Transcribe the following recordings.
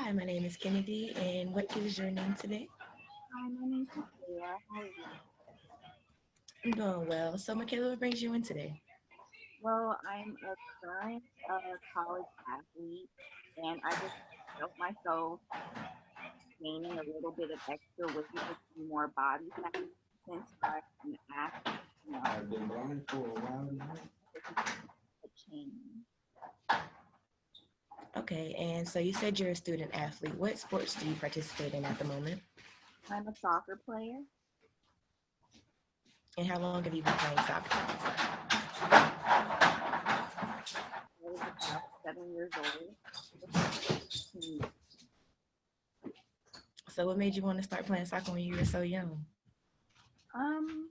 Hi, my name is Kennedy, and what is your name today? Hi, my name's Michaela. How are you? I'm doing well. So, Michaela, what brings you in today? Well, I'm a current college athlete, and I just felt myself gaining a little bit of extra weight to be more body fat since I'm an athlete. I've been blind for a while now. Looking for a change. Okay, and so you said you're a student athlete. What sports do you participate in at the moment? I'm a soccer player. And how long have you been playing soccer? I was about 7 years old. Hmm. So, what made you want to start playing soccer when you were so young? Um,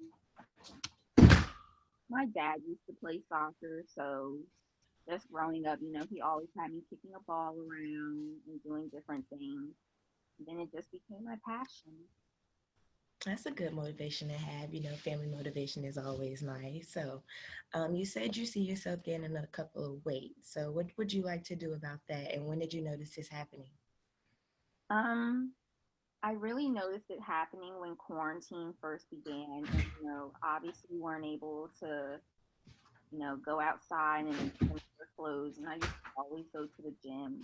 my dad used to play soccer, so just growing up, he always had me kicking a ball around and doing different things. Then it just became my passion. That's a good motivation to have. Family motivation is always nice. So, you said you see yourself gaining a couple of weight. So, what would you like to do about that? And when did you notice this happening? Um, I really noticed it happening when quarantine first began, and obviously we weren't able to, go outside and wear clothes. And I used to always go to the gym,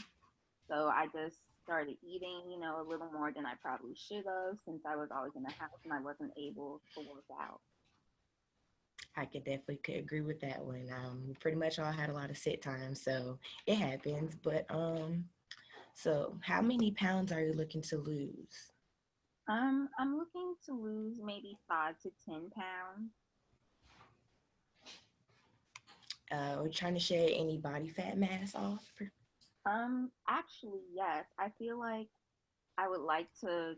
so I just started eating, a little more than I probably should have since I was always in the house and I wasn't able to work out. I could agree with that one. We pretty much all had a lot of sit time, so it happens. But so how many pounds are you looking to lose? I'm looking to lose maybe 5 to 10 pounds. We're trying to shed any body fat mass off. Actually, yes. I feel like I would like to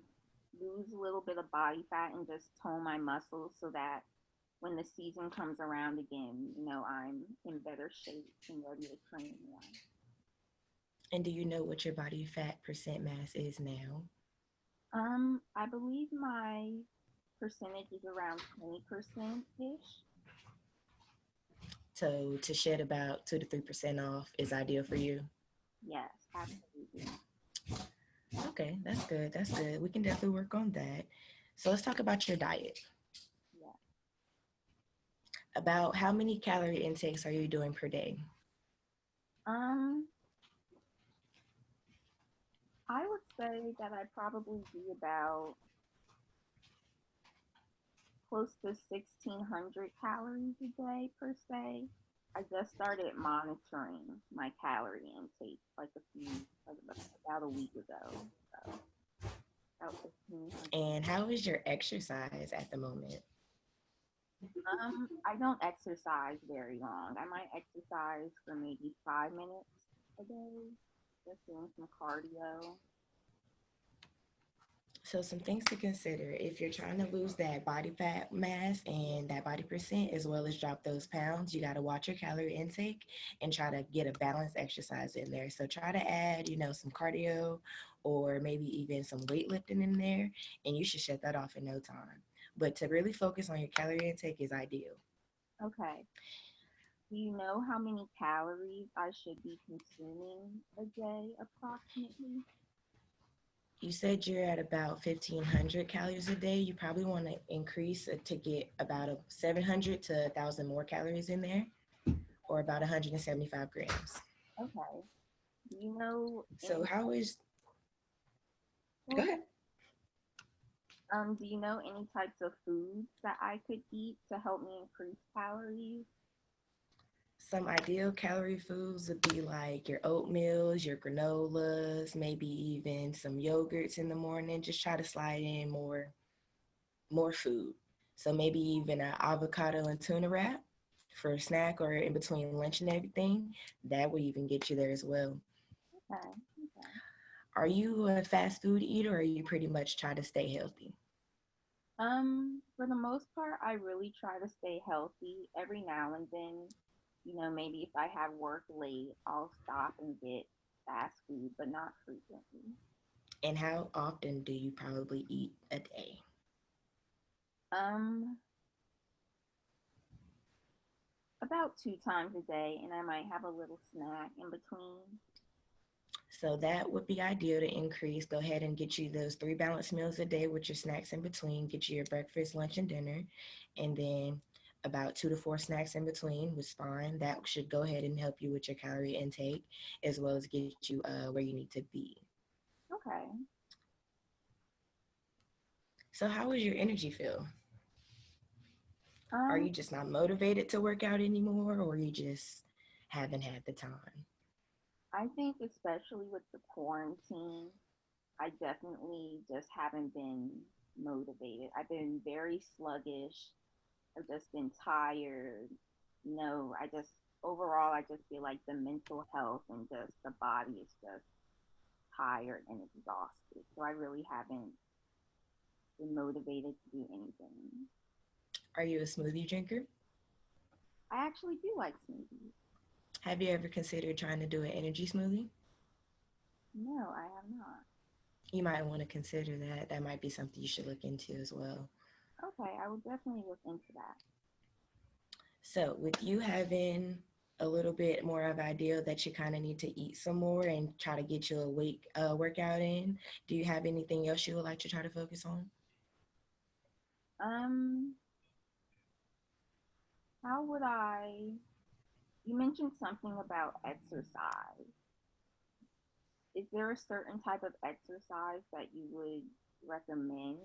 lose a little bit of body fat and just tone my muscles so that when the season comes around again, I'm in better shape and ready to train more. And do you know what your body fat percent mass is now? I believe my percentage is around 20% ish. So to shed about 2 to 3% off is ideal for you. Yes, absolutely. Okay, that's good. That's good. We can definitely work on that. So let's talk about your diet. Yeah. About how many calorie intakes are you doing per day? Um, I would say that I probably do about close to 1,600 calories a day per se. I just started monitoring my calorie intake like about a week ago. So about 1,500. And how is your exercise at the moment? I don't exercise very long. I might exercise for maybe 5 minutes a day, just doing some cardio. So some things to consider if you're trying to lose that body fat mass and that body percent as well as drop those pounds, you got to watch your calorie intake and try to get a balanced exercise in there. So try to add, some cardio or maybe even some weightlifting in there and you should shut that off in no time. But to really focus on your calorie intake is ideal. Okay. Do you know how many calories I should be consuming a day approximately? You said you're at about 1,500 calories a day. You probably want to increase it to get about a 700 to 1,000 more calories in there, or about 175 grams. Okay. Do you know So any how is, go well, ahead. do you know any types of foods that I could eat to help me increase calories? Some ideal calorie foods would be like your oatmeals, your granolas, maybe even some yogurts in the morning. Just try to slide in more food. So maybe even an avocado and tuna wrap for a snack or in between lunch and everything. That would even get you there as well. Okay. Okay. Are you a fast food eater or are you pretty much try to stay healthy? For the most part, I really try to stay healthy. Every now and then, maybe if I have work late, I'll stop and get fast food, but not frequently. And how often do you probably eat a day? Um, about 2 times a day, and I might have a little snack in between. So that would be ideal to increase. Go ahead and get you those 3 balanced meals a day with your snacks in between. Get you your breakfast, lunch, and dinner, and then about 2 to 4 snacks in between was fine. That should go ahead and help you with your calorie intake as well as get you where you need to be. Okay. So, how was your energy feel? Are Um, you just not motivated to work out anymore, or you just haven't had the time? I think especially with the quarantine, I definitely just haven't been motivated. I've been very sluggish. I've just been tired. I just overall I just feel like the mental health and just the body is just tired and exhausted. So I really haven't been motivated to do anything. Are you a smoothie drinker? I actually do like smoothies. Have you ever considered trying to do an energy smoothie? No, I have not. You might want to consider that. That might be something you should look into as well. Okay, I will definitely look into that. So, with you having a little bit more of idea that you kind of need to eat some more and try to get your weight workout in, do you have anything else you would like to try to focus on? Um, how would I? You mentioned something about exercise. Is there a certain type of exercise that you would recommend?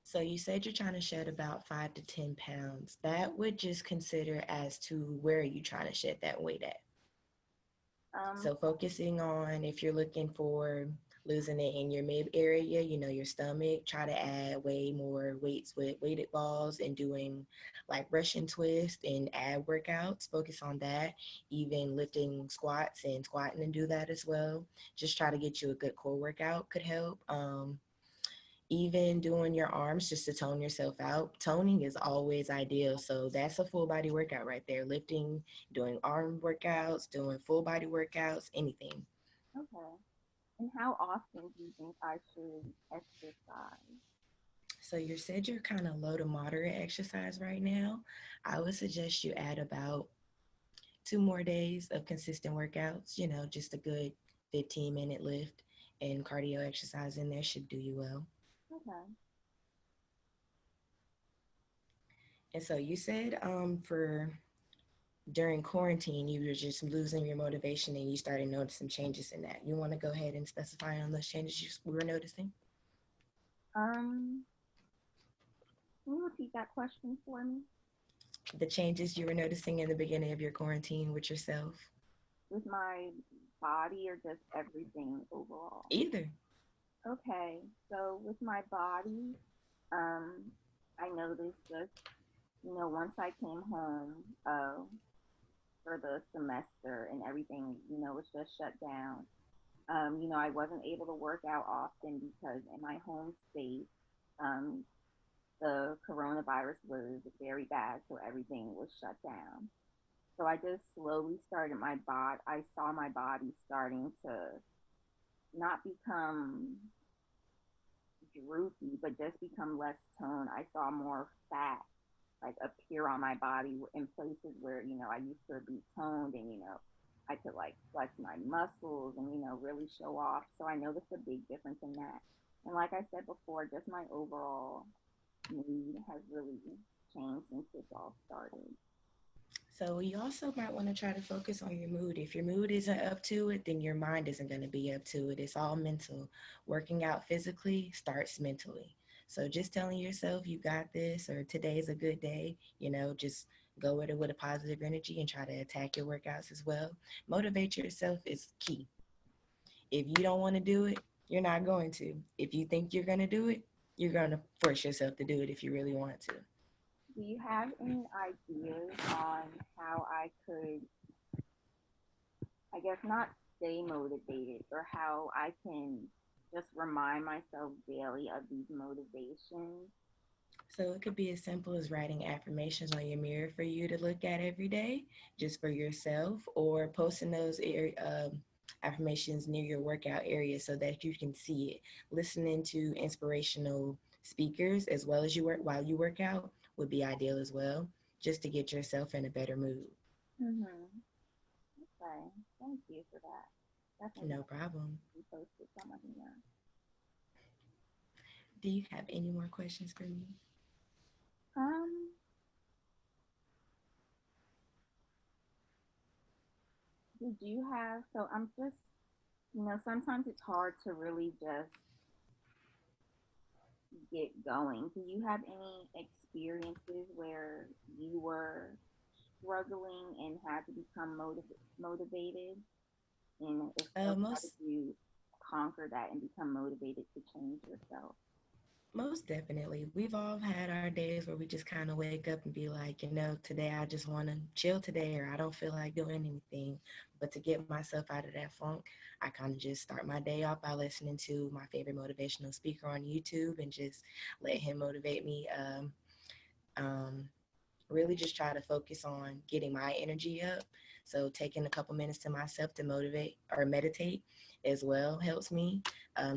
So you said you're trying to shed about 5 to 10 pounds. That would just consider as to where are you trying to shed that weight at. Um, So focusing on if you're looking for losing it in your mid area, your stomach, try to add way more weights with weighted balls and doing like Russian twist and ab workouts. Focus on that. Even lifting squats and squatting and do that as well. Just try to get you a good core workout could help. Even doing your arms just to tone yourself out. Toning is always ideal. So that's a full body workout right there. Lifting, doing arm workouts, doing full body workouts, anything. okay. And how often do you think I should exercise? So you said you're kind of low to moderate exercise right now. I would suggest you add about 2 more days of consistent workouts, just a good 15-minute lift and cardio exercise in there should do you well. Okay. And so you said for during quarantine, you were just losing your motivation and you started noticing changes in that. You want to go ahead and specify on those changes you were noticing? Um, can you repeat that question for me? The changes you were noticing in the beginning of your quarantine with yourself? With my body or just everything overall? Either. Okay, so with my body, um, I noticed just, once I came home, for the semester and everything, was just shut down. I wasn't able to work out often because in my home state, um, the coronavirus was very bad, so everything was shut down. So I just slowly started my body. I saw my body starting to not become droopy, but just become less toned. I saw more fat like appear on my body in places where I used to be toned and I could like flex my muscles and really show off. So I noticed a big difference in that. And like I said before, just my overall mood has really changed since this all started. So you also might want to try to focus on your mood. If your mood isn't up to it, then your mind isn't going to be up to it. It's all mental. Working out physically starts mentally. So just telling yourself you got this or today's a good day, just go with it with a positive energy and try to attack your workouts as well. Motivate yourself is key. If you don't want to do it, you're not going to. If you think you're going to do it, you're going to force yourself to do it if you really want to. Do you have any ideas on how I could, I guess, not stay motivated or how I can just remind myself daily of these motivations? So it could be as simple as writing affirmations on your mirror for you to look at every day, just for yourself, or posting those affirmations near your workout area so that you can see it. Listening to inspirational speakers as well as you work while you work out would be ideal as well, just to get yourself in a better mood. Mm-hmm. Okay. Thank you for that. Definitely No gonna problem. repost it somewhere here. Do you have any more questions for me? Um, did you have, so I'm just, sometimes it's hard to really just get going. Do you have any experiences where you were struggling and had to become motivated? And if so, how did Most you conquer that and become motivated to change yourself? Most definitely. We've all had our days where we just kind of wake up and be like, today I just want to chill today, or I don't feel like doing anything. But to get myself out of that funk, I kind of just start my day off by listening to my favorite motivational speaker on YouTube and just let him motivate me. Um, really just try to focus on getting my energy up. So taking a couple minutes to myself to motivate or meditate as well helps me,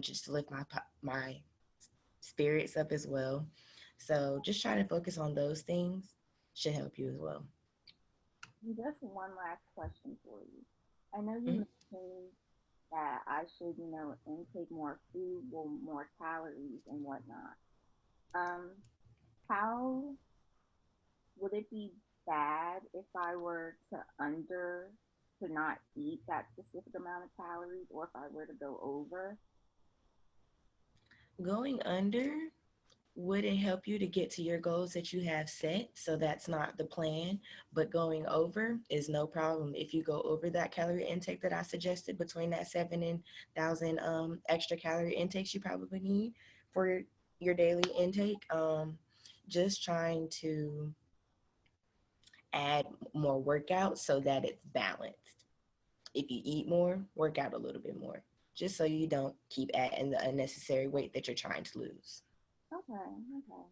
just to lift my spirits up as well. So just try to focus on those things should help you as well. And just one last question for you. I know you Mm-hmm. mentioned that I should, intake more food, well, more calories and whatnot. Um, how would it be bad if I were to not eat that specific amount of calories, or if I were to go over? Going under wouldn't help you to get to your goals that you have set. So that's not the plan. But going over is no problem. If you go over that calorie intake that I suggested, between that 7,000 extra calorie intakes you probably need for your daily intake, just trying to add more workouts so that it's balanced. If you eat more, work out a little bit more, just so you don't keep adding the unnecessary weight that you're trying to lose. Okay, okay.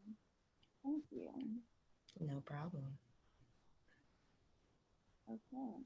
Thank you. No problem. Okay.